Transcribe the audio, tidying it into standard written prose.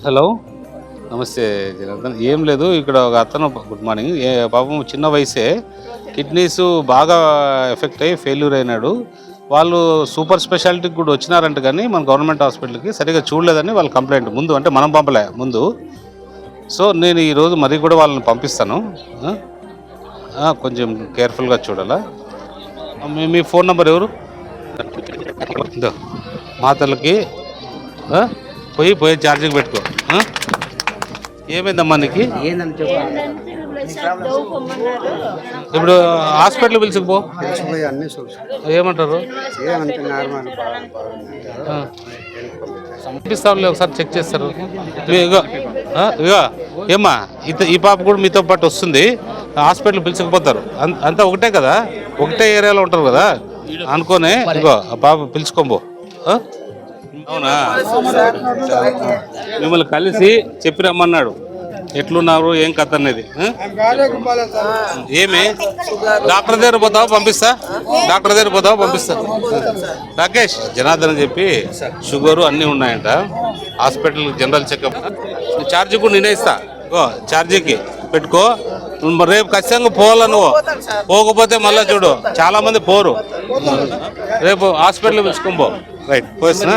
Hello, నమస్తే జనార్దన్. ఏం లేదు, ఇక్కడ ఒక అతను గుడ్ మార్నింగ్. పాపం చిన్న వయసే కిడ్నీస్ బాగా ఎఫెక్ట్ అయ్యి ఫెయిల్యూర్ అయినాడు. వాళ్ళు సూపర్ స్పెషాలిటీకి కూడా వచ్చినారంట, కానీ మన గవర్నమెంట్ హాస్పిటల్కి సరిగ్గా చూడలేదని వాళ్ళ కంప్లైంట్ ముందు, అంటే మనం పంపలే ముందు. సో నేను ఈరోజు మరీ కూడా వాళ్ళని పంపిస్తాను. కొంచెం కేర్ఫుల్గా చూడాలా. మీ ఫోన్ నెంబర్ ఎవరు? మాతలకి పోయి ఛార్జింగ్ పెట్టుకో. ఏమైందమ్మా నీకు? ఇప్పుడు హాస్పిటల్ పిలుచుకుపో. ఏమంటారు? పంపిస్తాంలే, ఒకసారి చెక్ చేస్తారు. ఇగో ఇగో ఏమ్మా, ఈ పాప కూడా మీతో పాటు వస్తుంది. హాస్పిటల్ పిలుచుకుపోతారు. అంతా ఒకటే కదా, ఒకటే ఏరియాలో ఉంటారు కదా అనుకోనే. ఇగో ఆ పాప పిలుచుకోబో. అవునా? మిమ్మల్ని కలిసి చెప్పి రమ్మన్నాడు ఎట్లున్నారు ఏం కథ అనేది. ఏమి డాక్టర్ దగ్గర పోతావా? పంపిస్తా. డాక్టర్ దగ్గర పోతావా? పంపిస్తా. రాకేష్, జనార్దన్ అని చెప్పి షుగరు అన్నీ ఉన్నాయంట. Hospital general checkup. ఛార్జీ కూడా నేనే ఇస్తా. ఛార్జీకి పెట్టుకో. రేపు ఖచ్చితంగా పోవాలా. నువ్వు పోకపోతే మళ్ళీ చూడు, చాలా మంది పోరు. రేపు హాస్పిటల్ పిలుచుకొని పో. రైట్, పోయిస్తున్నా.